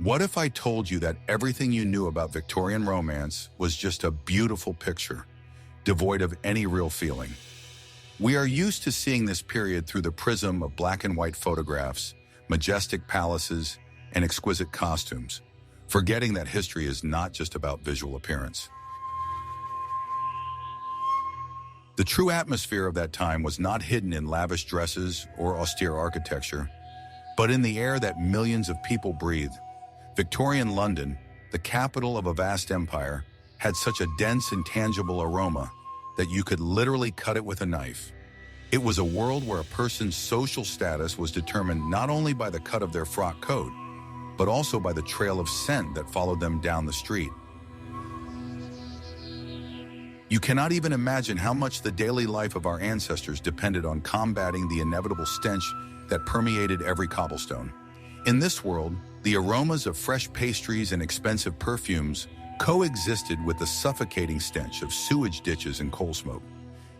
What if I told you that everything you knew about Victorian romance was just a beautiful picture, devoid of any real feeling? We are used to seeing this period through the prism of black and white photographs, majestic palaces, and exquisite costumes, forgetting that history is not just about visual appearance. The true atmosphere of that time was not hidden in lavish dresses or austere architecture, but in the air that millions of people breathed. Victorian London, the capital of a vast empire, had such a dense and tangible aroma that you could literally cut it with a knife. It was a world where a person's social status was determined not only by the cut of their frock coat, but also by the trail of scent that followed them down the street. You cannot even imagine how much the daily life of our ancestors depended on combating the inevitable stench that permeated every cobblestone. In this world, the aromas of fresh pastries and expensive perfumes coexisted with the suffocating stench of sewage ditches and coal smoke.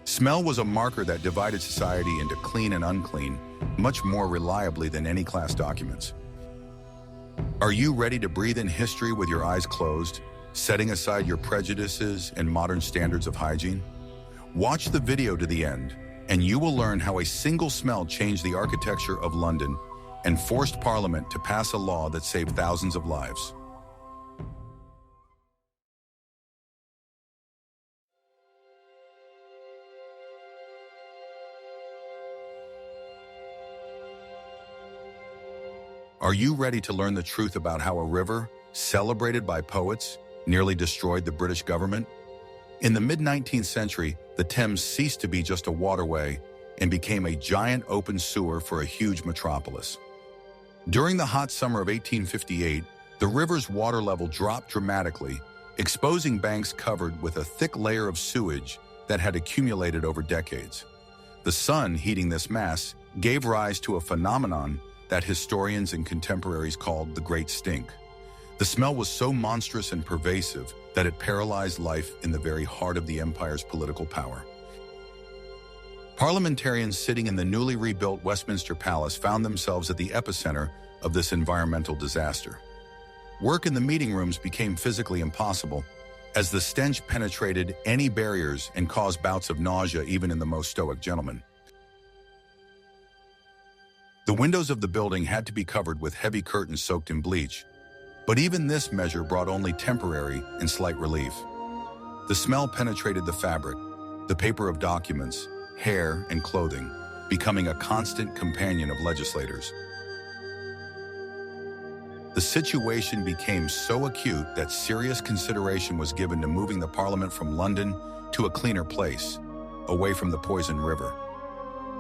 Smell was a marker that divided society into clean and unclean, much more reliably than any class documents. Are you ready to breathe in history with your eyes closed, setting aside your prejudices and modern standards of hygiene? Watch the video to the end, and you will learn how a single smell changed the architecture of London and forced Parliament to pass a law that saved thousands of lives. Are you ready to learn the truth about how a river, celebrated by poets, nearly destroyed the British government? In the mid-19th century, the Thames ceased to be just a waterway and became a giant open sewer for a huge metropolis. During the hot summer of 1858, the river's water level dropped dramatically, exposing banks covered with a thick layer of sewage that had accumulated over decades. The sun heating this mass gave rise to a phenomenon that historians and contemporaries called the Great Stink. The smell was so monstrous and pervasive that it paralyzed life in the very heart of the empire's political power. Parliamentarians sitting in the newly rebuilt Westminster Palace found themselves at the epicenter of this environmental disaster. Work in the meeting rooms became physically impossible, as the stench penetrated any barriers and caused bouts of nausea even in the most stoic gentlemen. The windows of the building had to be covered with heavy curtains soaked in bleach, but even this measure brought only temporary and slight relief. The smell penetrated the fabric, the paper of documents, hair, and clothing, becoming a constant companion of legislators. The situation became so acute that serious consideration was given to moving the Parliament from London to a cleaner place, away from the poison river.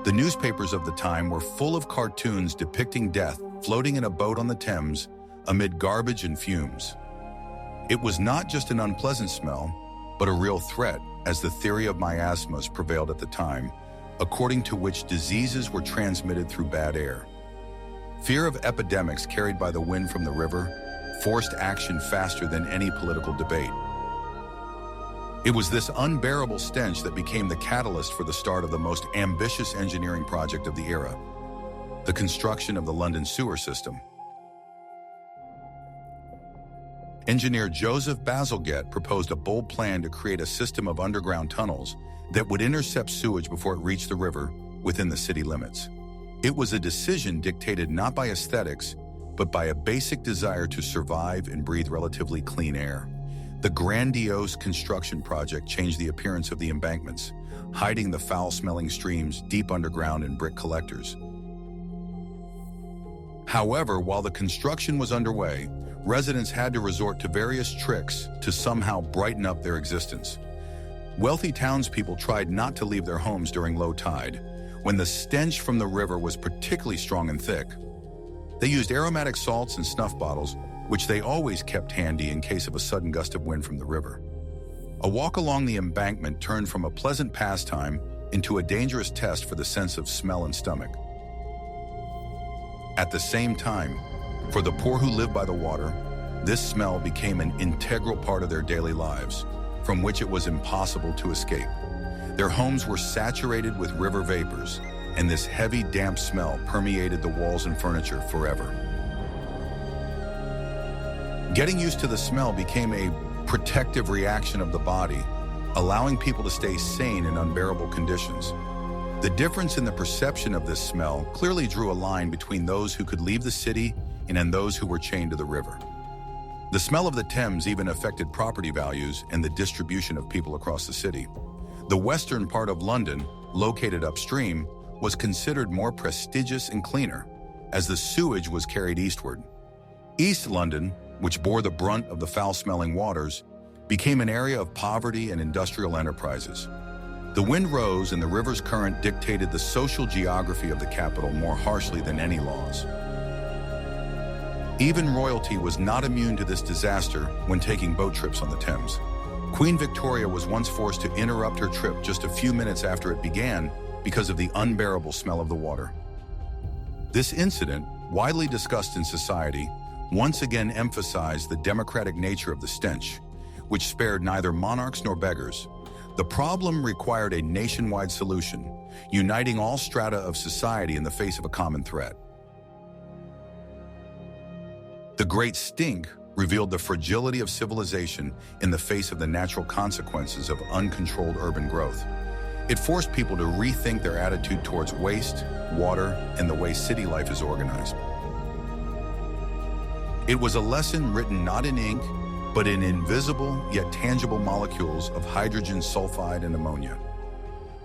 The newspapers of the time were full of cartoons depicting death floating in a boat on the Thames amid garbage and fumes. It was not just an unpleasant smell, but a real threat, as the theory of miasmas prevailed at the time, according to which diseases were transmitted through bad air. Fear of epidemics carried by the wind from the river forced action faster than any political debate. It was this unbearable stench that became the catalyst for the start of the most ambitious engineering project of the era, the construction of the London sewer system. Engineer Joseph Bazalgette proposed a bold plan to create a system of underground tunnels that would intercept sewage before it reached the river within the city limits. It was a decision dictated not by aesthetics, but by a basic desire to survive and breathe relatively clean air. The grandiose construction project changed the appearance of the embankments, hiding the foul-smelling streams deep underground in brick collectors. However, while the construction was underway, residents had to resort to various tricks to somehow brighten up their existence. Wealthy townspeople tried not to leave their homes during low tide, when the stench from the river was particularly strong and thick. They used aromatic salts and snuff bottles, which they always kept handy in case of a sudden gust of wind from the river. A walk along the embankment turned from a pleasant pastime into a dangerous test for the sense of smell and stomach. At the same time, for the poor who lived by the water, this smell became an integral part of their daily lives, from which it was impossible to escape. Their homes were saturated with river vapors, and this heavy, damp smell permeated the walls and furniture forever. Getting used to the smell became a protective reaction of the body, allowing people to stay sane in unbearable conditions. The difference in the perception of this smell clearly drew a line between those who could leave the city and those who were chained to the river. The smell of the Thames even affected property values and the distribution of people across the city. The western part of London, located upstream, was considered more prestigious and cleaner, as the sewage was carried eastward. East London, which bore the brunt of the foul-smelling waters, became an area of poverty and industrial enterprises. The wind rose and the river's current dictated the social geography of the capital more harshly than any laws. Even royalty was not immune to this disaster when taking boat trips on the Thames. Queen Victoria was once forced to interrupt her trip just a few minutes after it began because of the unbearable smell of the water. This incident, widely discussed in society, once again emphasized the democratic nature of the stench, which spared neither monarchs nor beggars. The problem required a nationwide solution, uniting all strata of society in the face of a common threat. The Great Stink revealed the fragility of civilization in the face of the natural consequences of uncontrolled urban growth. It forced people to rethink their attitude towards waste, water, and the way city life is organized. It was a lesson written not in ink, but in invisible yet tangible molecules of hydrogen sulfide and ammonia.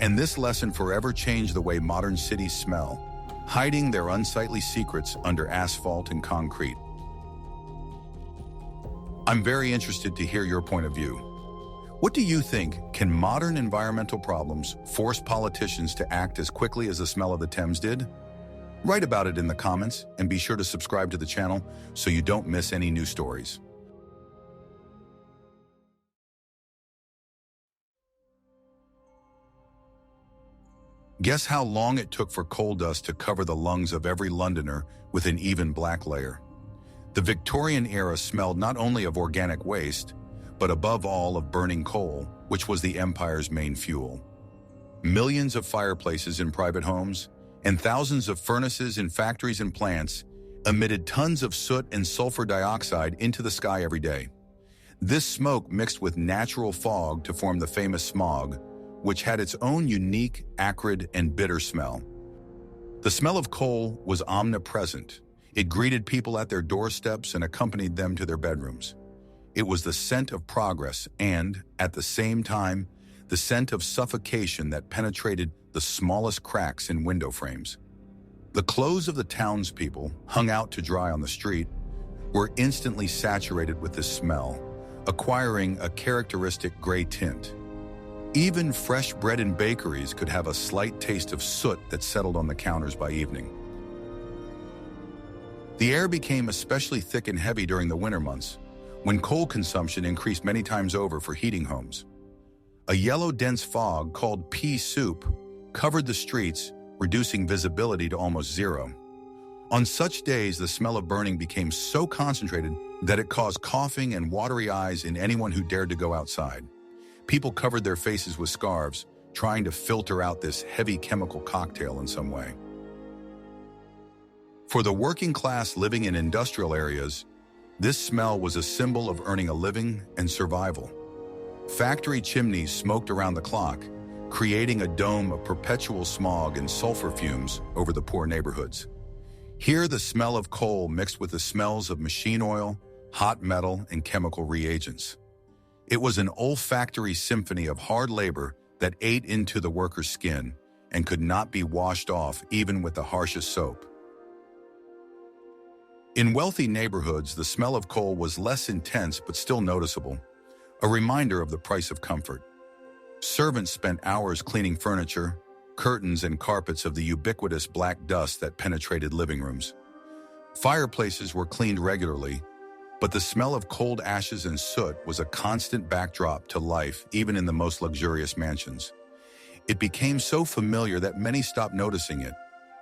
And this lesson forever changed the way modern cities smell, hiding their unsightly secrets under asphalt and concrete. I'm very interested to hear your point of view. What do you think? Can modern environmental problems force politicians to act as quickly as the smell of the Thames did? Write about it in the comments and be sure to subscribe to the channel so you don't miss any new stories. Guess how long it took for coal dust to cover the lungs of every Londoner with an even black layer? The Victorian era smelled not only of organic waste, but above all of burning coal, which was the empire's main fuel. Millions of fireplaces in private homes and thousands of furnaces in factories and plants emitted tons of soot and sulfur dioxide into the sky every day. This smoke mixed with natural fog to form the famous smog, which had its own unique, acrid, and bitter smell. The smell of coal was omnipresent. It greeted people at their doorsteps and accompanied them to their bedrooms. It was the scent of progress and, at the same time, the scent of suffocation that penetrated the smallest cracks in window frames. The clothes of the townspeople, hung out to dry on the street, were instantly saturated with this smell, acquiring a characteristic gray tint. Even fresh bread in bakeries could have a slight taste of soot that settled on the counters by evening. The air became especially thick and heavy during the winter months, when coal consumption increased many times over for heating homes. A yellow dense fog called pea soup covered the streets, reducing visibility to almost zero. On such days, the smell of burning became so concentrated that it caused coughing and watery eyes in anyone who dared to go outside. People covered their faces with scarves, trying to filter out this heavy chemical cocktail in some way. For the working class living in industrial areas, this smell was a symbol of earning a living and survival. Factory chimneys smoked around the clock, creating a dome of perpetual smog and sulfur fumes over the poor neighborhoods. Here, the smell of coal mixed with the smells of machine oil, hot metal, and chemical reagents. It was an olfactory symphony of hard labor that ate into the worker's skin and could not be washed off even with the harshest soap. In wealthy neighborhoods, the smell of coal was less intense but still noticeable, a reminder of the price of comfort. Servants spent hours cleaning furniture, curtains, and carpets of the ubiquitous black dust that penetrated living rooms. Fireplaces were cleaned regularly, but the smell of cold ashes and soot was a constant backdrop to life even in the most luxurious mansions. It became so familiar that many stopped noticing it,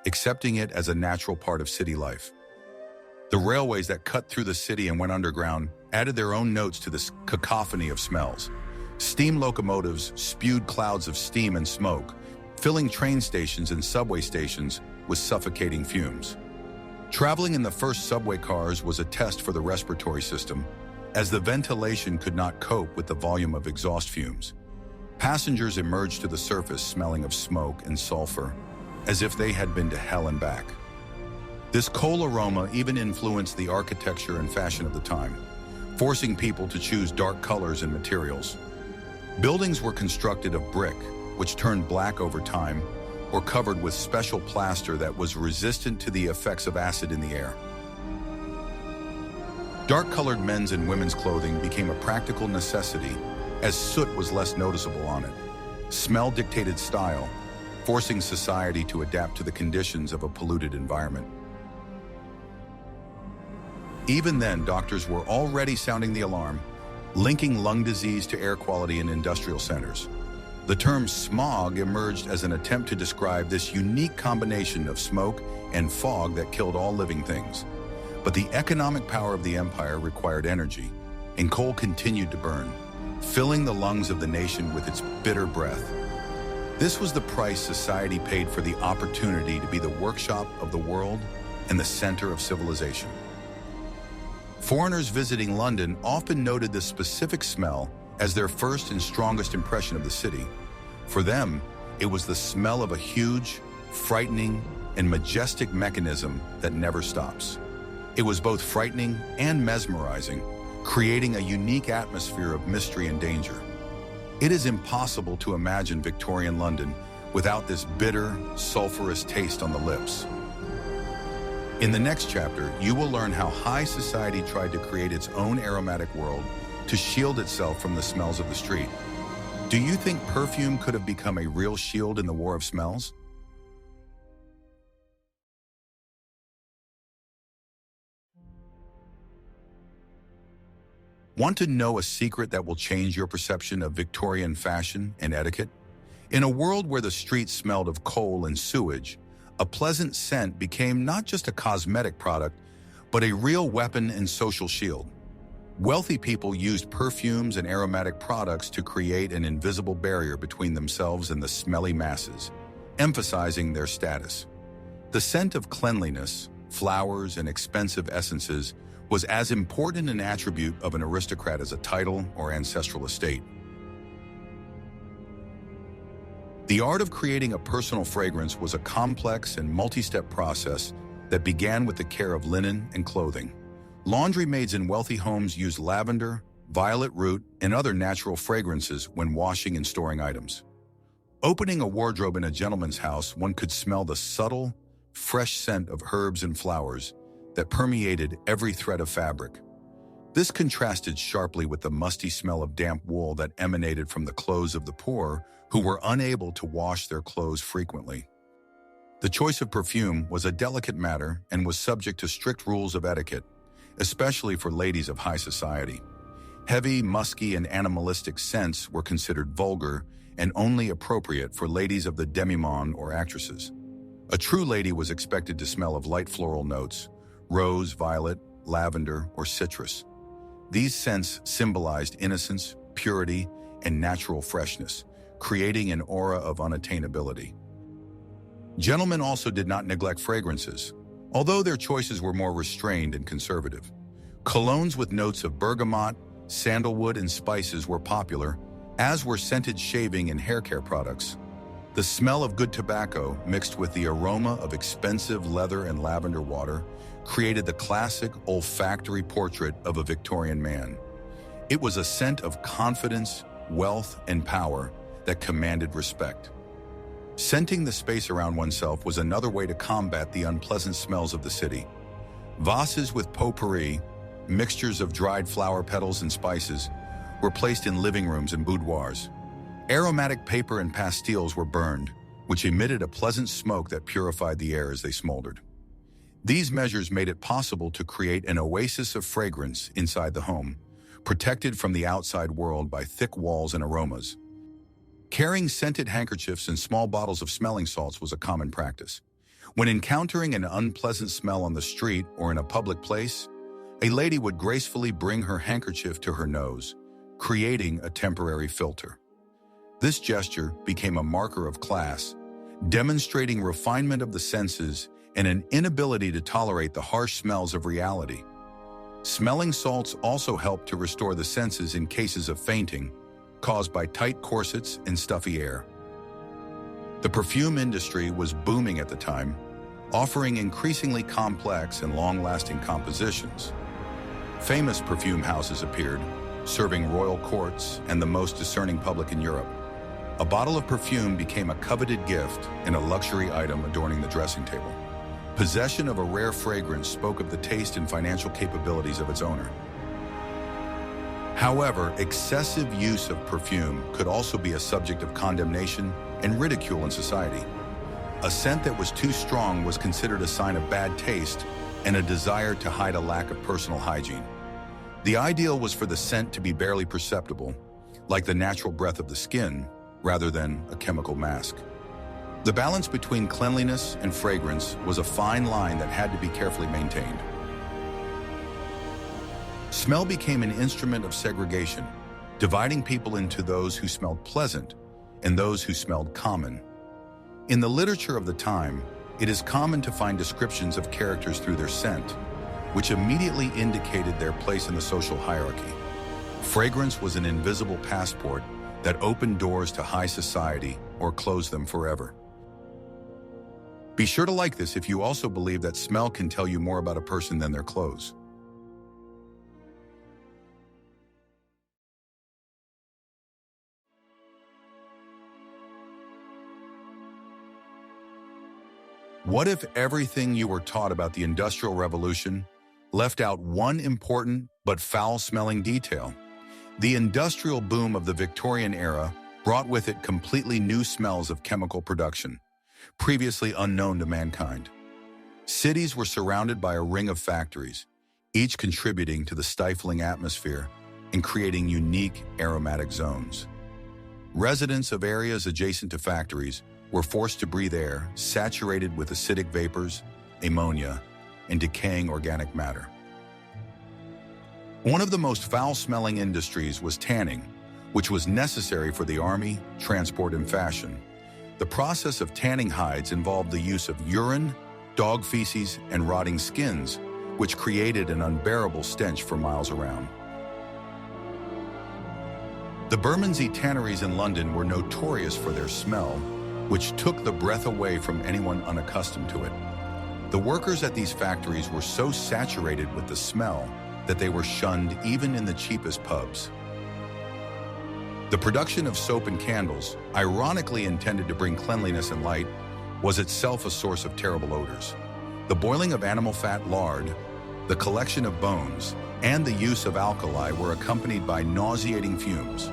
accepting it as a natural part of city life. The railways that cut through the city and went underground added their own notes to this cacophony of smells. Steam locomotives spewed clouds of steam and smoke, filling train stations and subway stations with suffocating fumes. Traveling in the first subway cars was a test for the respiratory system, as the ventilation could not cope with the volume of exhaust fumes. Passengers emerged to the surface smelling of smoke and sulfur, as if they had been to hell and back. This coal aroma even influenced the architecture and fashion of the time, forcing people to choose dark colors and materials. Buildings were constructed of brick, which turned black over time, or covered with special plaster that was resistant to the effects of acid in the air. Dark-colored men's and women's clothing became a practical necessity, as soot was less noticeable on it. Smell dictated style, forcing society to adapt to the conditions of a polluted environment. Even then, doctors were already sounding the alarm, linking lung disease to air quality in industrial centers. The term smog emerged as an attempt to describe this unique combination of smoke and fog that killed all living things. But the economic power of the empire required energy, and coal continued to burn, filling the lungs of the nation with its bitter breath. This was the price society paid for the opportunity to be the workshop of the world and the center of civilization. Foreigners visiting London often noted this specific smell as their first and strongest impression of the city. For them, it was the smell of a huge, frightening, and majestic mechanism that never stops. It was both frightening and mesmerizing, creating a unique atmosphere of mystery and danger. It is impossible to imagine Victorian London without this bitter, sulfurous taste on the lips. In the next chapter, you will learn how high society tried to create its own aromatic world to shield itself from the smells of the street. Do you think perfume could have become a real shield in the war of smells? Want to know a secret that will change your perception of Victorian fashion and etiquette? In a world where the streets smelled of coal and sewage, a pleasant scent became not just a cosmetic product, but a real weapon and social shield. Wealthy people used perfumes and aromatic products to create an invisible barrier between themselves and the smelly masses, emphasizing their status. The scent of cleanliness, flowers, and expensive essences was as important an attribute of an aristocrat as a title or ancestral estate. The art of creating a personal fragrance was a complex and multi-step process that began with the care of linen and clothing. Laundry maids in wealthy homes used lavender, violet root, and other natural fragrances when washing and storing items. Opening a wardrobe in a gentleman's house, one could smell the subtle, fresh scent of herbs and flowers that permeated every thread of fabric. This contrasted sharply with the musty smell of damp wool that emanated from the clothes of the poor who were unable to wash their clothes frequently. The choice of perfume was a delicate matter and was subject to strict rules of etiquette, especially for ladies of high society. Heavy, musky, and animalistic scents were considered vulgar and only appropriate for ladies of the demi-monde or actresses. A true lady was expected to smell of light floral notes, rose, violet, lavender, or citrus. These scents symbolized innocence, purity, and natural freshness, creating an aura of unattainability. Gentlemen also did not neglect fragrances, although their choices were more restrained and conservative. Colognes with notes of bergamot, sandalwood, and spices were popular, as were scented shaving and hair care products. The smell of good tobacco, mixed with the aroma of expensive leather and lavender water, created the classic olfactory portrait of a Victorian man. It was a scent of confidence, wealth, and power that commanded respect. Scenting the space around oneself was another way to combat the unpleasant smells of the city. Vases with potpourri, mixtures of dried flower petals and spices, were placed in living rooms and boudoirs. Aromatic paper and pastilles were burned, which emitted a pleasant smoke that purified the air as they smoldered. These measures made it possible to create an oasis of fragrance inside the home, protected from the outside world by thick walls and aromas. Carrying scented handkerchiefs and small bottles of smelling salts was a common practice. When encountering an unpleasant smell on the street or in a public place, a lady would gracefully bring her handkerchief to her nose, creating a temporary filter. This gesture became a marker of class, demonstrating refinement of the senses and an inability to tolerate the harsh smells of reality. Smelling salts also help to restore the senses in cases of fainting, caused by tight corsets and stuffy air. The perfume industry was booming at the time, offering increasingly complex and long-lasting compositions. Famous perfume houses appeared, serving royal courts and the most discerning public in Europe. A bottle of perfume became a coveted gift and a luxury item adorning the dressing table. Possession of a rare fragrance spoke of the taste and financial capabilities of its owner. However, excessive use of perfume could also be a subject of condemnation and ridicule in society. A scent that was too strong was considered a sign of bad taste and a desire to hide a lack of personal hygiene. The ideal was for the scent to be barely perceptible, like the natural breath of the skin, rather than a chemical mask. The balance between cleanliness and fragrance was a fine line that had to be carefully maintained. Smell became an instrument of segregation, dividing people into those who smelled pleasant and those who smelled common. In the literature of the time, it is common to find descriptions of characters through their scent, which immediately indicated their place in the social hierarchy. Fragrance was an invisible passport that opened doors to high society or closed them forever. Be sure to like this if you also believe that smell can tell you more about a person than their clothes. What if everything you were taught about the Industrial Revolution left out one important but foul-smelling detail? The industrial boom of the Victorian era brought with it completely new smells of chemical production, previously unknown to mankind. Cities were surrounded by a ring of factories, each contributing to the stifling atmosphere and creating unique aromatic zones. Residents of areas adjacent to factories were forced to breathe air saturated with acidic vapors, ammonia, and decaying organic matter. One of the most foul-smelling industries was tanning, which was necessary for the army, transport, and fashion. The process of tanning hides involved the use of urine, dog feces, and rotting skins, which created an unbearable stench for miles around. The Bermondsey tanneries in London were notorious for their smell, which took the breath away from anyone unaccustomed to it. The workers at these factories were so saturated with the smell that they were shunned even in the cheapest pubs. The production of soap and candles, ironically intended to bring cleanliness and light, was itself a source of terrible odors. The boiling of animal fat lard, the collection of bones, and the use of alkali were accompanied by nauseating fumes.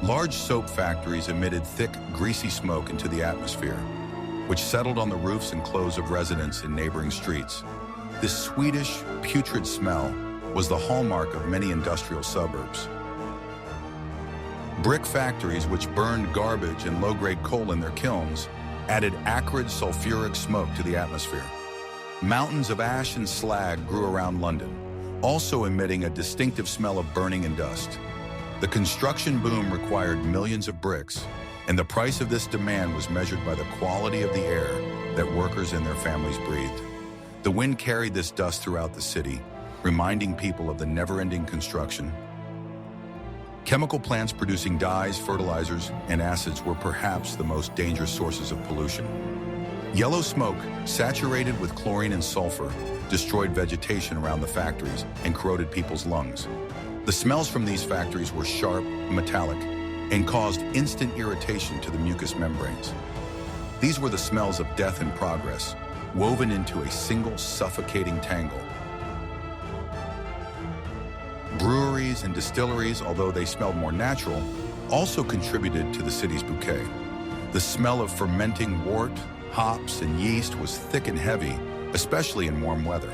Large soap factories emitted thick, greasy smoke into the atmosphere, which settled on the roofs and clothes of residents in neighboring streets. This sweetish, putrid smell was the hallmark of many industrial suburbs. Brick factories, which burned garbage and low-grade coal in their kilns, added acrid sulfuric smoke to the atmosphere. Mountains of ash and slag grew around London, also emitting a distinctive smell of burning and dust. The construction boom required millions of bricks, and the price of this demand was measured by the quality of the air that workers and their families breathed. The wind carried this dust throughout the city, reminding people of the never-ending construction. Chemical plants producing dyes, fertilizers, and acids were perhaps the most dangerous sources of pollution. Yellow smoke, saturated with chlorine and sulfur, destroyed vegetation around the factories and corroded people's lungs. The smells from these factories were sharp, metallic, and caused instant irritation to the mucous membranes. These were the smells of death in progress, woven into a single suffocating tangle. Breweries and distilleries, although they smelled more natural, also contributed to the city's bouquet. The smell of fermenting wort, hops, and yeast was thick and heavy, especially in warm weather.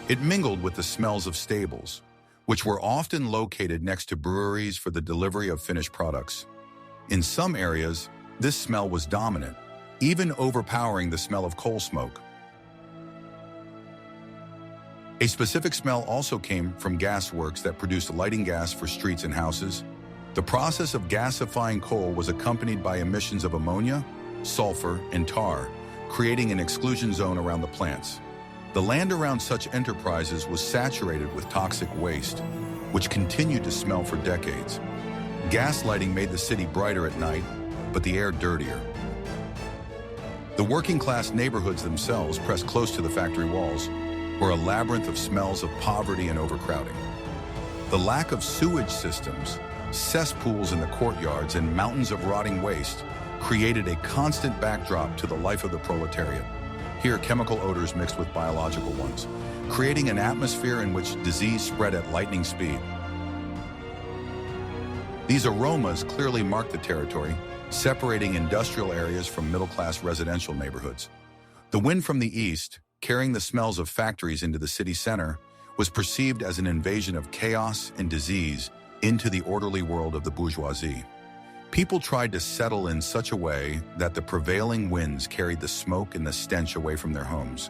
It mingled with the smells of stables, which were often located next to breweries for the delivery of finished products. In some areas, this smell was dominant, even overpowering the smell of coal smoke. A specific smell also came from gas works that produced lighting gas for streets and houses. The process of gasifying coal was accompanied by emissions of ammonia, sulfur, and tar, creating an exclusion zone around the plants. The land around such enterprises was saturated with toxic waste, which continued to smell for decades. Gas lighting made the city brighter at night, but the air dirtier. The working-class neighborhoods themselves, pressed close to the factory walls, were a labyrinth of smells of poverty and overcrowding. The lack of sewage systems, cesspools in the courtyards, and mountains of rotting waste created a constant backdrop to the life of the proletariat. Here, chemical odors mixed with biological ones, creating an atmosphere in which disease spread at lightning speed. These aromas clearly marked the territory, separating industrial areas from middle-class residential neighborhoods. The wind from the east, carrying the smells of factories into the city center, was perceived as an invasion of chaos and disease into the orderly world of the bourgeoisie. People tried to settle in such a way that the prevailing winds carried the smoke and the stench away from their homes.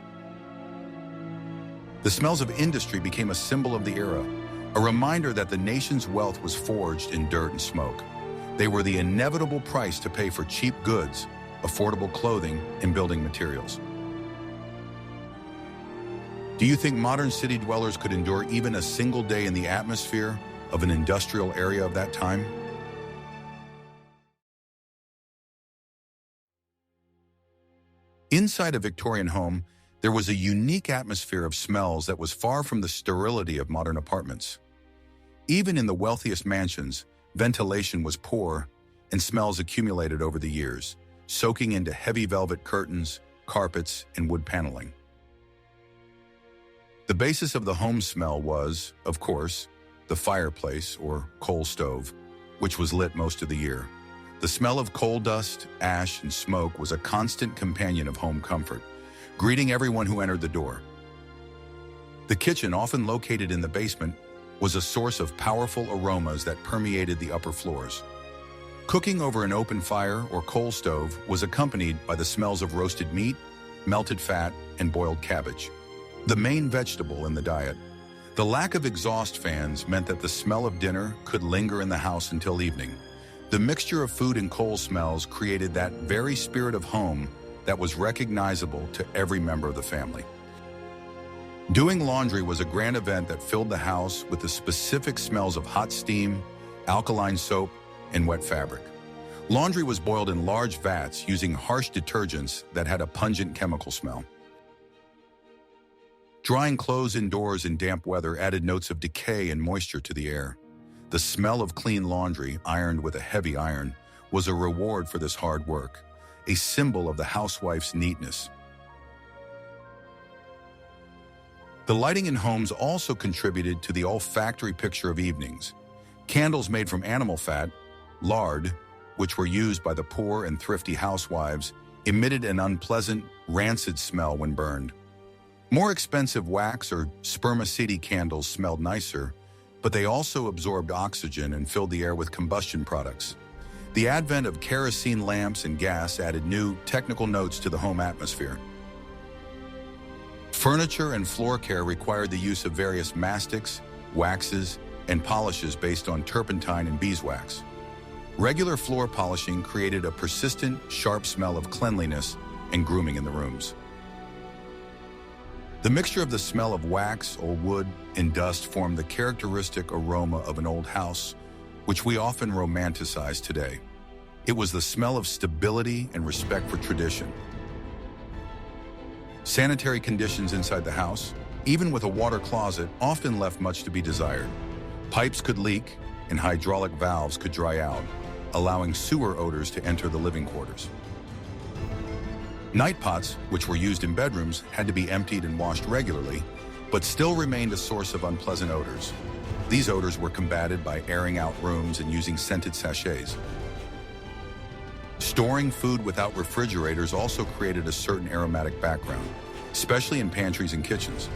The smells of industry became a symbol of the era, a reminder that the nation's wealth was forged in dirt and smoke. They were the inevitable price to pay for cheap goods, affordable clothing, and building materials. Do you think modern city dwellers could endure even a single day in the atmosphere of an industrial area of that time? Inside a Victorian home, there was a unique atmosphere of smells that was far from the sterility of modern apartments. Even in the wealthiest mansions, ventilation was poor and smells accumulated over the years, soaking into heavy velvet curtains, carpets, and wood paneling. The basis of the home smell was, of course, the fireplace or coal stove, which was lit most of the year. The smell of coal dust, ash, and smoke was a constant companion of home comfort, greeting everyone who entered the door. The kitchen, often located in the basement, was a source of powerful aromas that permeated the upper floors. Cooking over an open fire or coal stove was accompanied by the smells of roasted meat, melted fat, and boiled cabbage, the main vegetable in the diet. The lack of exhaust fans meant that the smell of dinner could linger in the house until evening. The mixture of food and coal smells created that very spirit of home that was recognizable to every member of the family. Doing laundry was a grand event that filled the house with the specific smells of hot steam, alkaline soap, and wet fabric. Laundry was boiled in large vats using harsh detergents that had a pungent chemical smell. Drying clothes indoors in damp weather added notes of decay and moisture to the air. The smell of clean laundry, ironed with a heavy iron, was a reward for this hard work, a symbol of the housewife's neatness. The lighting in homes also contributed to the olfactory picture of evenings. Candles made from animal fat, lard, which were used by the poor and thrifty housewives, emitted an unpleasant, rancid smell when burned. More expensive wax or spermaceti candles smelled nicer, but they also absorbed oxygen and filled the air with combustion products. The advent of kerosene lamps and gas added new, technical notes to the home atmosphere. Furniture and floor care required the use of various mastics, waxes, and polishes based on turpentine and beeswax. Regular floor polishing created a persistent, sharp smell of cleanliness and grooming in the rooms. The mixture of the smell of wax, old wood, and dust formed the characteristic aroma of an old house, which we often romanticize today. It was the smell of stability and respect for tradition. Sanitary conditions inside the house, even with a water closet, often left much to be desired. Pipes could leak, and hydraulic valves could dry out, allowing sewer odors to enter the living quarters. Night pots, which were used in bedrooms, had to be emptied and washed regularly, but still remained a source of unpleasant odors. These odors were combated by airing out rooms and using scented sachets. Storing food without refrigerators also created a certain aromatic background, especially in pantries and kitchens.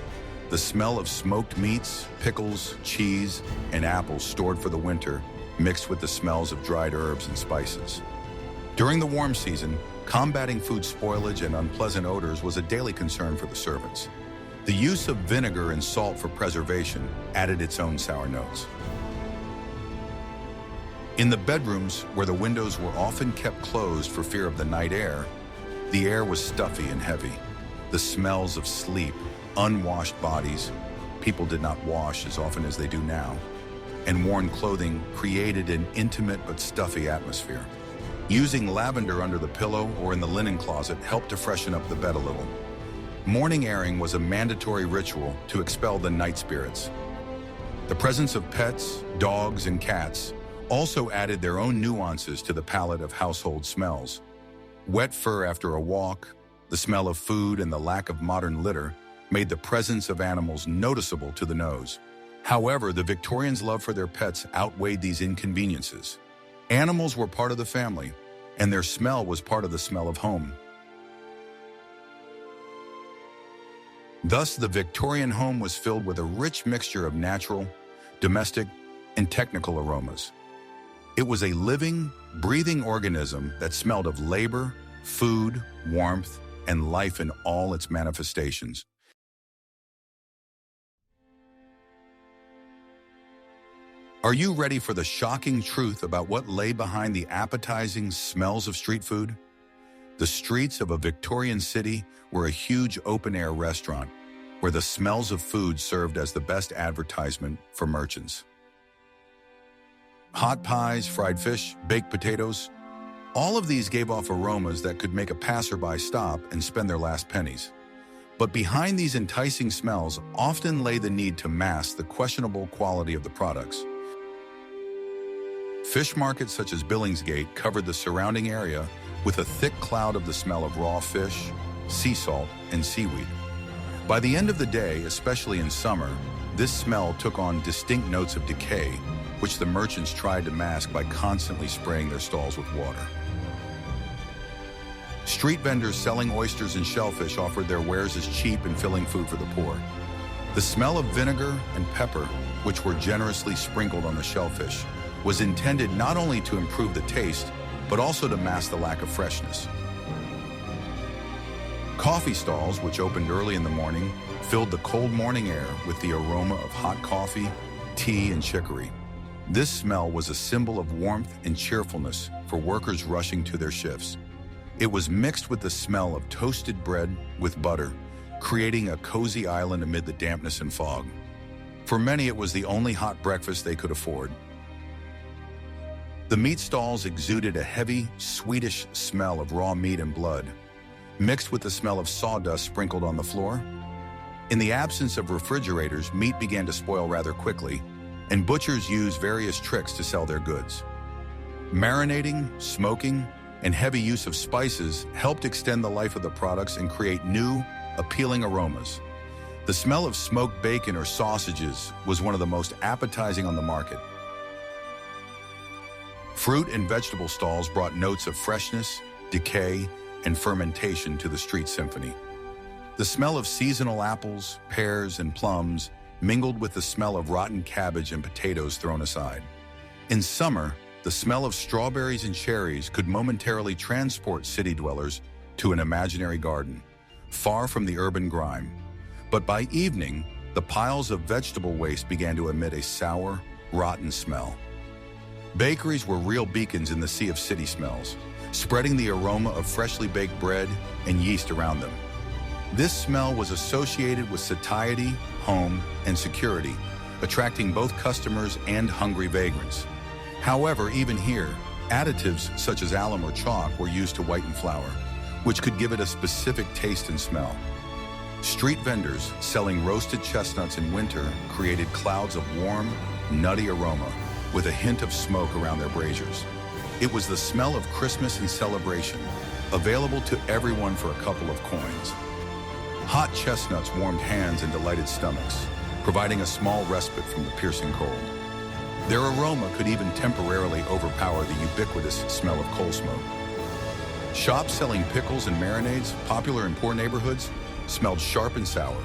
The smell of smoked meats, pickles, cheese, and apples stored for the winter mixed with the smells of dried herbs and spices. During the warm season, combating food spoilage and unpleasant odors was a daily concern for the servants. The use of vinegar and salt for preservation added its own sour notes. In the bedrooms, where the windows were often kept closed for fear of the night air, The air was stuffy and heavy. The smells of sleep, unwashed bodies, people did not wash as often as they do now, and worn clothing created an intimate but stuffy atmosphere. Using lavender under the pillow or in the linen closet helped to freshen up the bed a little. Morning airing was a mandatory ritual to expel the night spirits. The presence of pets, dogs, and cats also added their own nuances to the palette of household smells. Wet fur after a walk, the smell of food, and the lack of modern litter made the presence of animals noticeable to the nose. However, the Victorians' love for their pets outweighed these inconveniences. Animals were part of the family, and their smell was part of the smell of home. Thus, the Victorian home was filled with a rich mixture of natural, domestic, and technical aromas. It was a living, breathing organism that smelled of labor, food, warmth, and life in all its manifestations. Are you ready for the shocking truth about what lay behind the appetizing smells of street food? The streets of a Victorian city were a huge open-air restaurant where the smells of food served as the best advertisement for merchants. Hot pies, fried fish, baked potatoes, all of these gave off aromas that could make a passerby stop and spend their last pennies. But behind these enticing smells often lay the need to mask the questionable quality of the products. Fish markets such as Billingsgate covered the surrounding area with a thick cloud of the smell of raw fish, sea salt, and seaweed. By the end of the day, especially in summer, this smell took on distinct notes of decay, which the merchants tried to mask by constantly spraying their stalls with water. Street vendors selling oysters and shellfish offered their wares as cheap and filling food for the poor. The smell of vinegar and pepper, which were generously sprinkled on the shellfish, was intended not only to improve the taste, but also to mask the lack of freshness. Coffee stalls, which opened early in the morning, filled the cold morning air with the aroma of hot coffee, tea, and chicory. This smell was a symbol of warmth and cheerfulness for workers rushing to their shifts. It was mixed with the smell of toasted bread with butter, creating a cozy island amid the dampness and fog. For many, it was the only hot breakfast they could afford. The meat stalls exuded a heavy, sweetish smell of raw meat and blood, mixed with the smell of sawdust sprinkled on the floor. In the absence of refrigerators, meat began to spoil rather quickly, and butchers used various tricks to sell their goods. Marinating, smoking, and heavy use of spices helped extend the life of the products and create new, appealing aromas. The smell of smoked bacon or sausages was one of the most appetizing on the market. Fruit and vegetable stalls brought notes of freshness, decay, and fermentation to the street symphony. The smell of seasonal apples, pears, and plums mingled with the smell of rotten cabbage and potatoes thrown aside. In summer, the smell of strawberries and cherries could momentarily transport city dwellers to an imaginary garden, far from the urban grime. But by evening, the piles of vegetable waste began to emit a sour, rotten smell. Bakeries were real beacons in the sea of city smells, spreading the aroma of freshly baked bread and yeast around them. This smell was associated with satiety, home, and security, attracting both customers and hungry vagrants. However, even here, additives such as alum or chalk were used to whiten flour, which could give it a specific taste and smell. Street vendors selling roasted chestnuts in winter created clouds of warm, nutty aroma with a hint of smoke around their braziers. It was the smell of Christmas and celebration, available to everyone for a couple of coins. Hot chestnuts warmed hands and delighted stomachs, providing a small respite from the piercing cold. Their aroma could even temporarily overpower the ubiquitous smell of coal smoke. Shops selling pickles and marinades, popular in poor neighborhoods, smelled sharp and sour.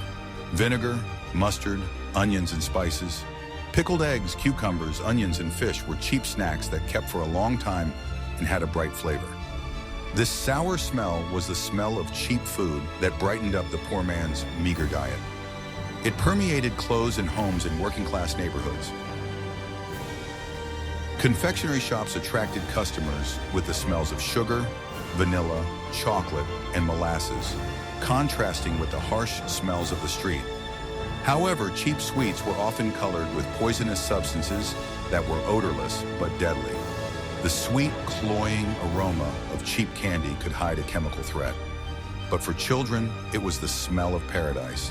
Vinegar, mustard, onions, and spices. Pickled eggs, cucumbers, onions, and fish were cheap snacks that kept for a long time and had a bright flavor. This sour smell was the smell of cheap food that brightened up the poor man's meager diet. It permeated clothes and homes in working-class neighborhoods. Confectionery shops attracted customers with the smells of sugar, vanilla, chocolate, and molasses, contrasting with the harsh smells of the street. However, cheap sweets were often colored with poisonous substances that were odorless but deadly. The sweet, cloying aroma of cheap candy could hide a chemical threat. But for children, it was the smell of paradise.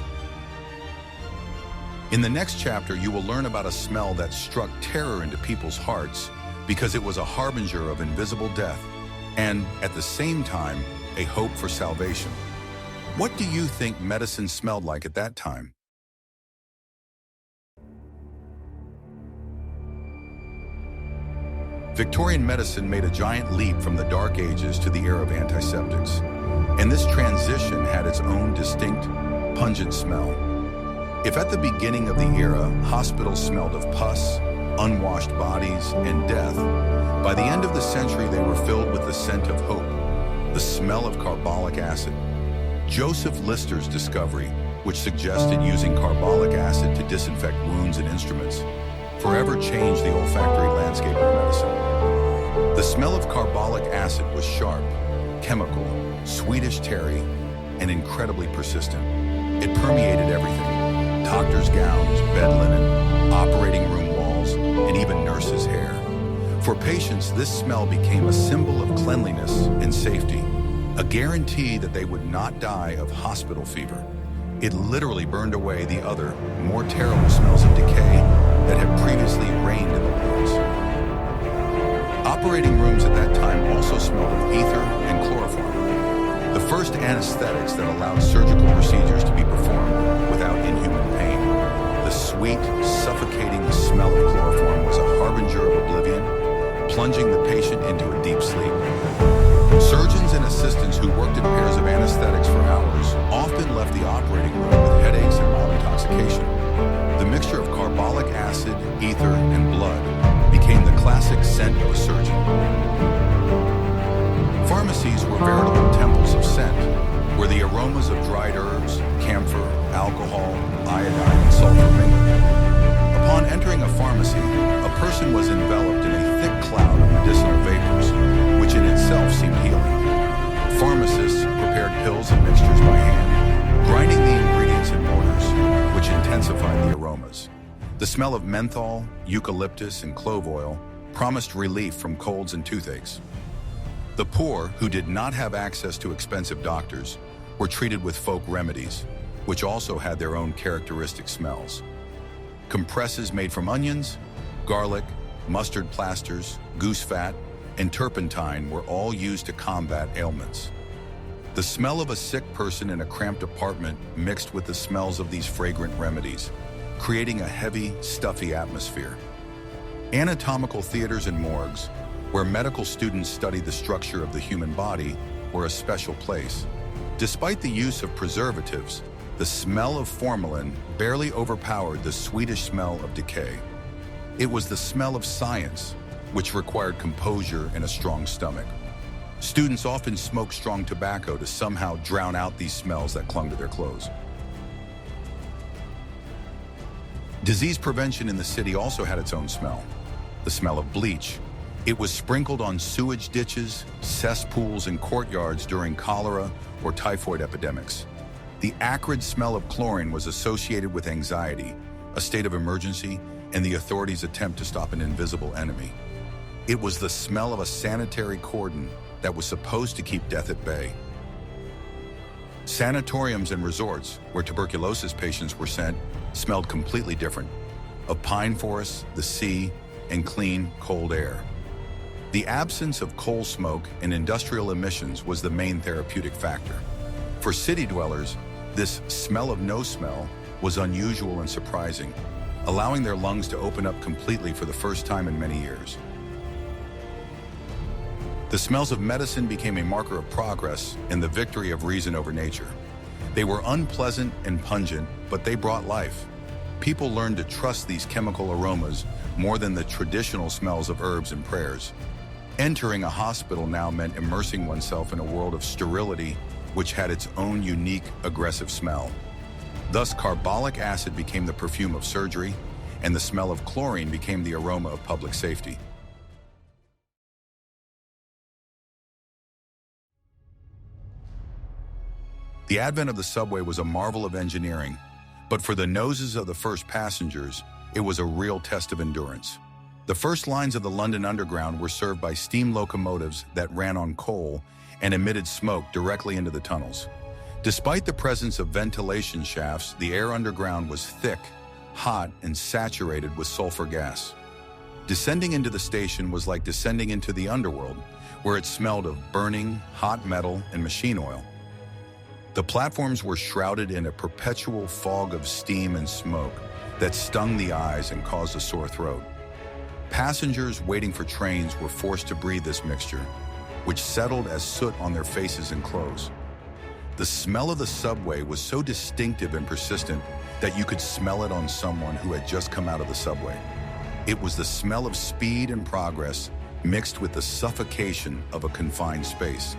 In the next chapter, you will learn about a smell that struck terror into people's hearts because it was a harbinger of invisible death and, at the same time, a hope for salvation. What do you think medicine smelled like at that time? Victorian medicine made a giant leap from the Dark Ages to the era of antiseptics, and this transition had its own distinct, pungent smell. If at the beginning of the era, hospitals smelled of pus, unwashed bodies, and death, by the end of the century they were filled with the scent of hope, the smell of carbolic acid. Joseph Lister's discovery, which suggested using carbolic acid to disinfect wounds and instruments, forever changed the olfactory landscape of medicine. The smell of carbolic acid was sharp, chemical, Swedish terry, and incredibly persistent. It permeated everything: doctors' gowns, bed linen, operating room walls, and even nurses' hair. For patients, this smell became a symbol of cleanliness and safety, a guarantee that they would not die of hospital fever. It literally burned away the other, more terrible smells of decay that had previously reigned in the wards. Operating rooms at that time also smelled of ether and chloroform, the first anesthetics that allowed surgical procedures to be performed without inhuman pain. The sweet, suffocating smell of chloroform was a harbinger of oblivion, plunging the patient into a deep sleep. Surgeons and assistants who worked in pairs of anesthetics for hours often left the operating room with headaches and mild intoxication. The mixture of carbolic acid, ether, and blood became the classic scent of a surgeon. Pharmacies were veritable temples of scent, where the aromas of dried herbs, camphor, alcohol, iodine, and sulfur mingled. Upon entering a pharmacy, a person was enveloped in a thick cloud of medicinal vapors, which in itself seemed healing. Pharmacists prepared pills and mixtures by hand, grinding the ingredients in mortars, which intensified the aromas. The smell of menthol, eucalyptus, and clove oil promised relief from colds and toothaches. The poor, who did not have access to expensive doctors, were treated with folk remedies, which also had their own characteristic smells. Compresses made from onions, garlic, mustard plasters, goose fat, and turpentine were all used to combat ailments. The smell of a sick person in a cramped apartment mixed with the smells of these fragrant remedies, creating a heavy, stuffy atmosphere. Anatomical theaters and morgues, where medical students studied the structure of the human body, were a special place. Despite the use of preservatives, the smell of formalin barely overpowered the Swedish smell of decay. It was the smell of science, which required composure and a strong stomach. Students often smoked strong tobacco to somehow drown out these smells that clung to their clothes. Disease prevention in the city also had its own smell, the smell of bleach. It was sprinkled on sewage ditches, cesspools, and courtyards during cholera or typhoid epidemics. The acrid smell of chlorine was associated with anxiety, a state of emergency, and the authorities' attempt to stop an invisible enemy. It was the smell of a sanitary cordon that was supposed to keep death at bay. Sanatoriums and resorts, where tuberculosis patients were sent, smelled completely different, of pine forests, the sea, and clean, cold air. The absence of coal smoke and industrial emissions was the main therapeutic factor. For city dwellers, this smell of no smell was unusual and surprising, allowing their lungs to open up completely for the first time in many years. The smells of medicine became a marker of progress and the victory of reason over nature. They were unpleasant and pungent, but they brought life. People learned to trust these chemical aromas more than the traditional smells of herbs and prayers. Entering a hospital now meant immersing oneself in a world of sterility, which had its own unique, aggressive smell. Thus, carbolic acid became the perfume of surgery, and the smell of chlorine became the aroma of public safety. The advent of the subway was a marvel of engineering, but for the noses of the first passengers, it was a real test of endurance. The first lines of the London Underground were served by steam locomotives that ran on coal and emitted smoke directly into the tunnels. Despite the presence of ventilation shafts, the air underground was thick, hot, and saturated with sulfur gas. Descending into the station was like descending into the underworld, where it smelled of burning, hot metal, and machine oil. The platforms were shrouded in a perpetual fog of steam and smoke that stung the eyes and caused a sore throat. Passengers waiting for trains were forced to breathe this mixture, which settled as soot on their faces and clothes. The smell of the subway was so distinctive and persistent that you could smell it on someone who had just come out of the subway. It was the smell of speed and progress mixed with the suffocation of a confined space.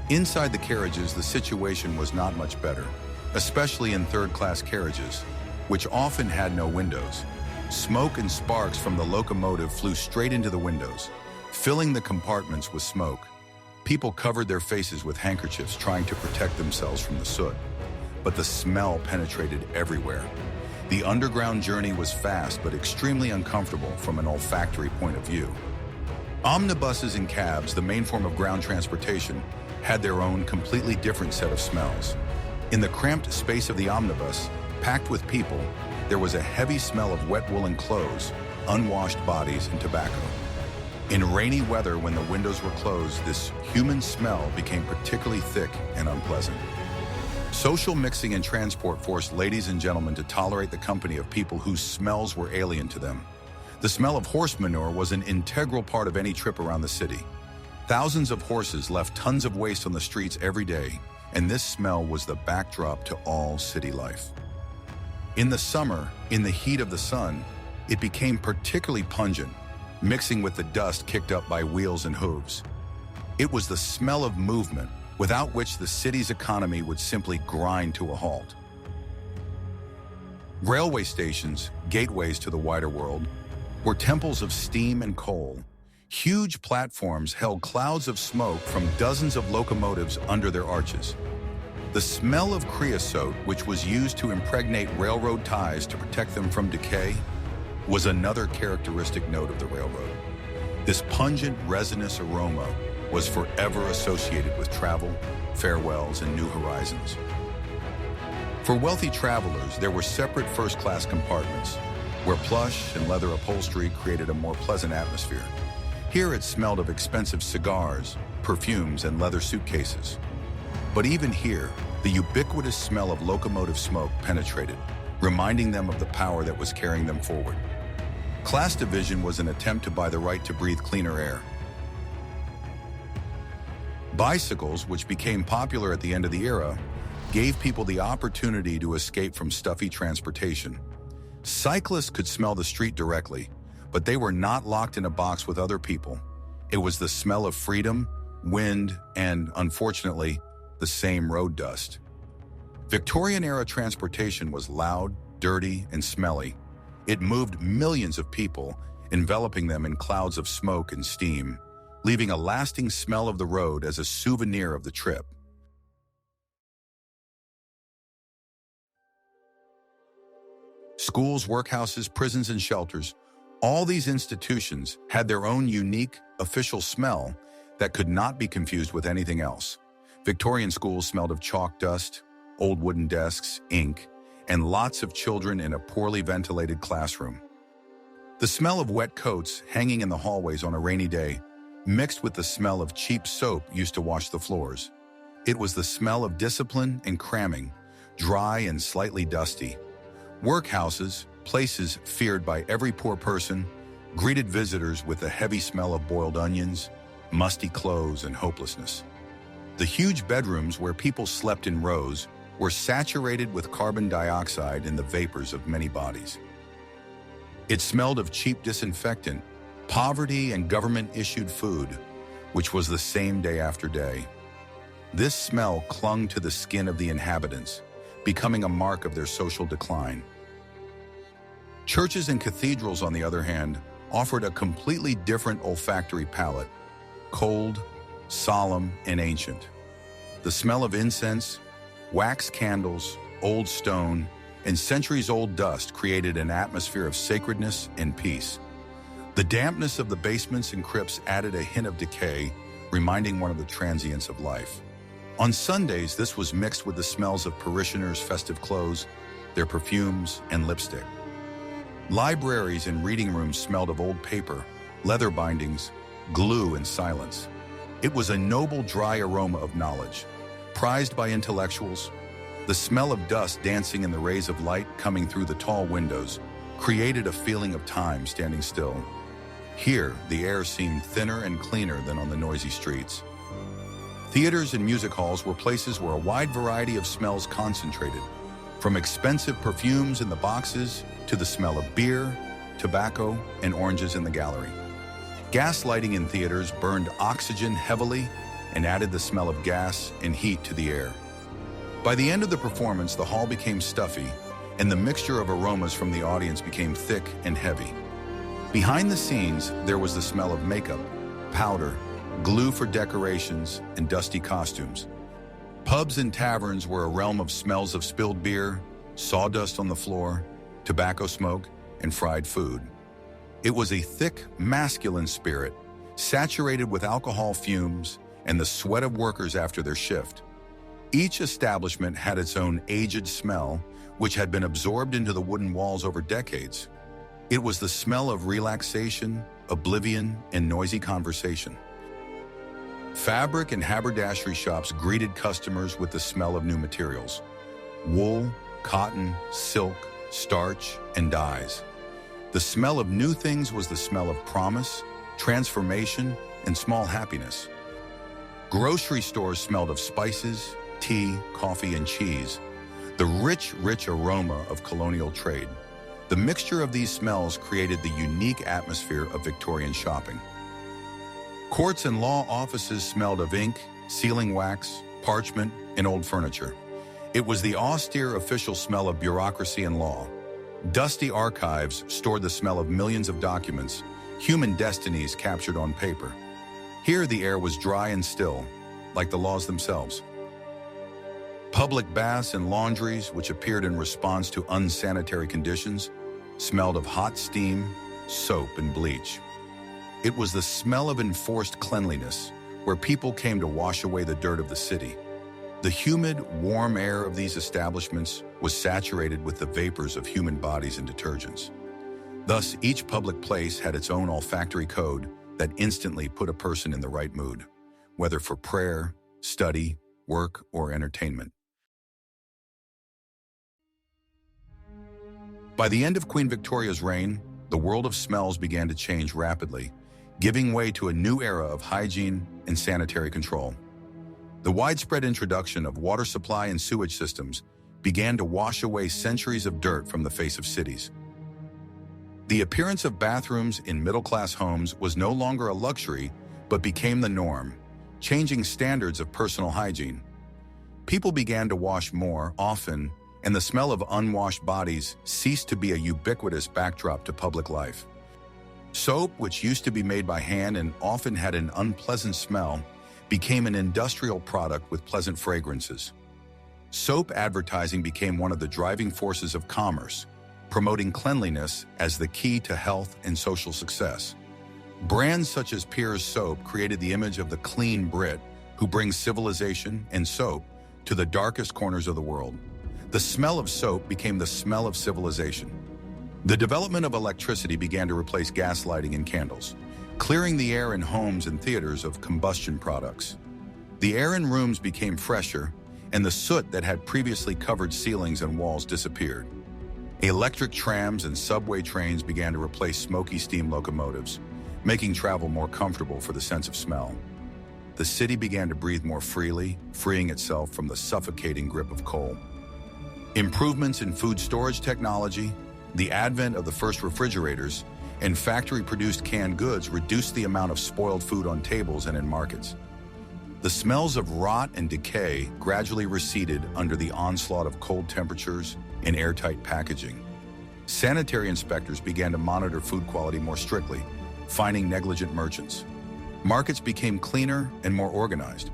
Inside the carriages, the situation was not much better, especially in third-class carriages, which often had no windows. Smoke and sparks from the locomotive flew straight into the windows, filling the compartments with smoke. People covered their faces with handkerchiefs trying to protect themselves from the soot, but the smell penetrated everywhere. The underground journey was fast but extremely uncomfortable from an olfactory point of view. Omnibuses and cabs, the main form of ground transportation, had their own completely different set of smells. In the cramped space of the omnibus, packed with people, there was a heavy smell of wet woolen clothes, unwashed bodies, and tobacco. In rainy weather, when the windows were closed, this human smell became particularly thick and unpleasant. Social mixing and transport forced ladies and gentlemen to tolerate the company of people whose smells were alien to them. The smell of horse manure was an integral part of any trip around the city. Thousands of horses left tons of waste on the streets every day, and this smell was the backdrop to all city life. In the summer, in the heat of the sun, it became particularly pungent, mixing with the dust kicked up by wheels and hooves. It was the smell of movement, without which the city's economy would simply grind to a halt. Railway stations, gateways to the wider world, were temples of steam and coal. Huge platforms held clouds of smoke from dozens of locomotives under their arches. The smell of creosote, which was used to impregnate railroad ties to protect them from decay, was another characteristic note of the railroad. This pungent, resinous aroma was forever associated with travel, farewells, and new horizons. For wealthy travelers, there were separate first-class compartments, where plush and leather upholstery created a more pleasant atmosphere. Here it smelled of expensive cigars, perfumes, and leather suitcases. But even here, the ubiquitous smell of locomotive smoke penetrated, reminding them of the power that was carrying them forward. Class division was an attempt to buy the right to breathe cleaner air. Bicycles, which became popular at the end of the era, gave people the opportunity to escape from stuffy transportation. Cyclists could smell the street directly, but they were not locked in a box with other people. It was the smell of freedom, wind, and, unfortunately, the same road dust. Victorian-era transportation was loud, dirty, and smelly. It moved millions of people, enveloping them in clouds of smoke and steam, leaving a lasting smell of the road as a souvenir of the trip. Schools, workhouses, prisons, and shelters, all these institutions had their own unique, official smell that could not be confused with anything else. Victorian schools smelled of chalk dust, old wooden desks, ink, and lots of children in a poorly ventilated classroom. The smell of wet coats hanging in the hallways on a rainy day mixed with the smell of cheap soap used to wash the floors. It was the smell of discipline and cramming, dry and slightly dusty. Workhouses, places feared by every poor person, greeted visitors with a heavy smell of boiled onions, musty clothes, and hopelessness. The huge bedrooms where people slept in rows were saturated with carbon dioxide and the vapors of many bodies. It smelled of cheap disinfectant, poverty, and government-issued food, which was the same day after day. This smell clung to the skin of the inhabitants, becoming a mark of their social decline. Churches and cathedrals, on the other hand, offered a completely different olfactory palette, cold, solemn, and ancient. The smell of incense, wax candles, old stone, and centuries-old dust created an atmosphere of sacredness and peace. The dampness of the basements and crypts added a hint of decay, reminding one of the transience of life. On Sundays, this was mixed with the smells of parishioners' festive clothes, their perfumes, and lipstick. Libraries and reading rooms smelled of old paper, leather bindings, glue, and silence. It was a noble, dry aroma of knowledge. Prized by intellectuals, the smell of dust dancing in the rays of light coming through the tall windows created a feeling of time standing still. Here, the air seemed thinner and cleaner than on the noisy streets. Theaters and music halls were places where a wide variety of smells concentrated, from expensive perfumes in the boxes to the smell of beer, tobacco, and oranges in the gallery. Gas lighting in theaters burned oxygen heavily and added the smell of gas and heat to the air. By the end of the performance, the hall became stuffy, and the mixture of aromas from the audience became thick and heavy. Behind the scenes, there was the smell of makeup, powder, glue for decorations, and dusty costumes. Pubs and taverns were a realm of smells of spilled beer, sawdust on the floor, tobacco smoke, and fried food. It was a thick, masculine spirit, saturated with alcohol fumes and the sweat of workers after their shift. Each establishment had its own aged smell, which had been absorbed into the wooden walls over decades. It was the smell of relaxation, oblivion, and noisy conversation. Fabric and haberdashery shops greeted customers with the smell of new materials: wool, cotton, silk, starch, and dyes. The smell of new things was the smell of promise, transformation, and small happiness. Grocery stores smelled of spices, tea, coffee, and cheese, the rich, rich aroma of colonial trade. The mixture of these smells created the unique atmosphere of Victorian shopping. Courts and law offices smelled of ink, sealing wax, parchment, and old furniture. It was the austere official smell of bureaucracy and law. Dusty archives stored the smell of millions of documents, human destinies captured on paper. Here the air was dry and still, like the laws themselves. Public baths and laundries, which appeared in response to unsanitary conditions, smelled of hot steam, soap, and bleach. It was the smell of enforced cleanliness, where people came to wash away the dirt of the city. The humid, warm air of these establishments was saturated with the vapors of human bodies and detergents. Thus, each public place had its own olfactory code that instantly put a person in the right mood, whether for prayer, study, work, or entertainment. By the end of Queen Victoria's reign, the world of smells began to change rapidly, giving way to a new era of hygiene and sanitary control. The widespread introduction of water supply and sewage systems began to wash away centuries of dirt from the face of cities. The appearance of bathrooms in middle-class homes was no longer a luxury, but became the norm, changing standards of personal hygiene. People began to wash more often, and the smell of unwashed bodies ceased to be a ubiquitous backdrop to public life. Soap, which used to be made by hand and often had an unpleasant smell, became an industrial product with pleasant fragrances. Soap advertising became one of the driving forces of commerce, promoting cleanliness as the key to health and social success. Brands such as Pear's Soap created the image of the clean Brit who brings civilization and soap to the darkest corners of the world. The smell of soap became the smell of civilization. The development of electricity began to replace gas lighting and candles, clearing the air in homes and theaters of combustion products. The air in rooms became fresher, and the soot that had previously covered ceilings and walls disappeared. Electric trams and subway trains began to replace smoky steam locomotives, making travel more comfortable for the sense of smell. The city began to breathe more freely, freeing itself from the suffocating grip of coal. Improvements in food storage technology, the advent of the first refrigerators, and factory-produced canned goods reduced the amount of spoiled food on tables and in markets. The smells of rot and decay gradually receded under the onslaught of cold temperatures and airtight packaging. Sanitary inspectors began to monitor food quality more strictly, finding negligent merchants. Markets became cleaner and more organized.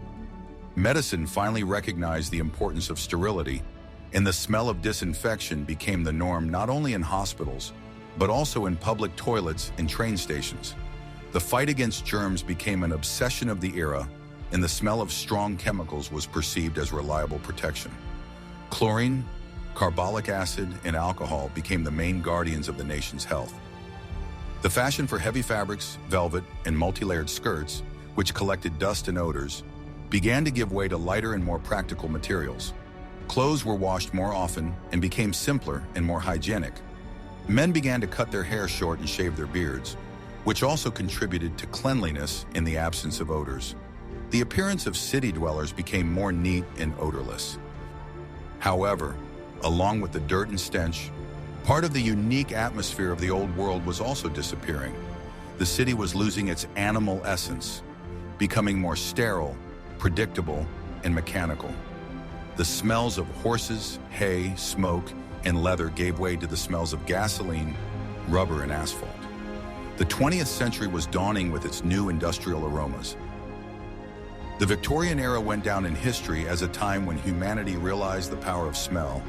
Medicine finally recognized the importance of sterility, and the smell of disinfection became the norm not only in hospitals, but also in public toilets and train stations. The fight against germs became an obsession of the era, and the smell of strong chemicals was perceived as reliable protection. Chlorine, carbolic acid, and alcohol became the main guardians of the nation's health. The fashion for heavy fabrics, velvet, and multi-layered skirts, which collected dust and odors, began to give way to lighter and more practical materials. Clothes were washed more often and became simpler and more hygienic. Men began to cut their hair short and shave their beards, which also contributed to cleanliness in the absence of odors. The appearance of city dwellers became more neat and odorless. However, along with the dirt and stench, part of the unique atmosphere of the old world was also disappearing. The city was losing its animal essence, becoming more sterile, predictable, and mechanical. The smells of horses, hay, smoke, and leather gave way to the smells of gasoline, rubber, and asphalt. The 20th century was dawning with its new industrial aromas. The Victorian era went down in history as a time when humanity realized the power of smell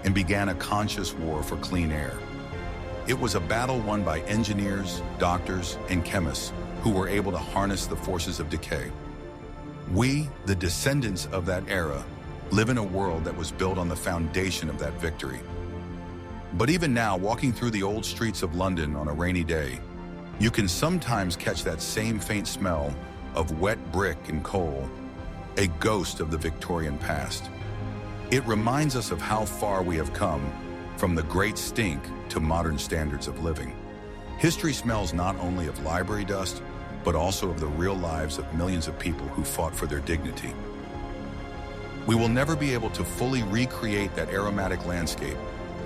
and began a conscious war for clean air. It was a battle won by engineers, doctors, and chemists who were able to harness the forces of decay. We, the descendants of that era, live in a world that was built on the foundation of that victory. But even now, walking through the old streets of London on a rainy day, you can sometimes catch that same faint smell of wet brick and coal, a ghost of the Victorian past. It reminds us of how far we have come from the great stink to modern standards of living. History smells not only of library dust, but also of the real lives of millions of people who fought for their dignity. We will never be able to fully recreate that aromatic landscape,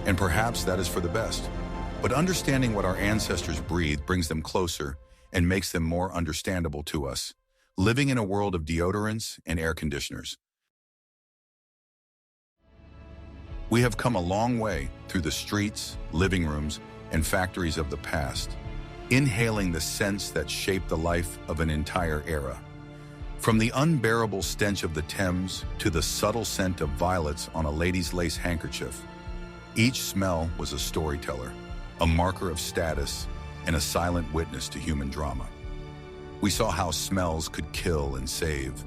and perhaps that is for the best. But understanding what our ancestors breathed brings them closer and makes them more understandable to us, living in a world of deodorants and air conditioners. We have come a long way through the streets, living rooms, and factories of the past, inhaling the scents that shaped the life of an entire era. From the unbearable stench of the Thames to the subtle scent of violets on a lady's lace handkerchief, each smell was a storyteller, a marker of status, and a silent witness to human drama. We saw how smells could kill and save,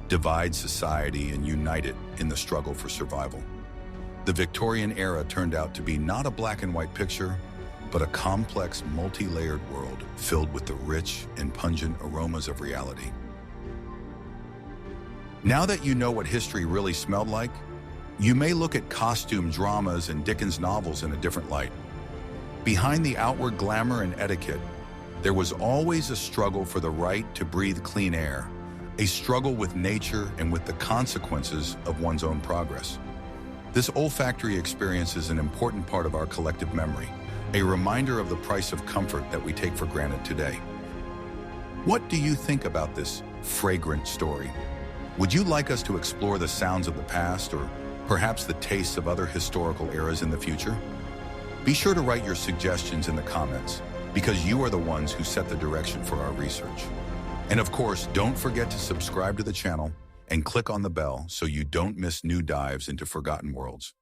divide society and unite it in the struggle for survival. The Victorian era turned out to be not a black and white picture, but a complex, multi-layered world filled with the rich and pungent aromas of reality. Now that you know what history really smelled like, you may look at costume dramas and Dickens novels in a different light. Behind the outward glamour and etiquette, there was always a struggle for the right to breathe clean air, a struggle with nature and with the consequences of one's own progress. This olfactory experience is an important part of our collective memory, a reminder of the price of comfort that we take for granted today. What do you think about this fragrant story? Would you like us to explore the sounds of the past or perhaps the tastes of other historical eras in the future? Be sure to write your suggestions in the comments because you are the ones who set the direction for our research. And of course, don't forget to subscribe to the channel and click on the bell so you don't miss new dives into forgotten worlds.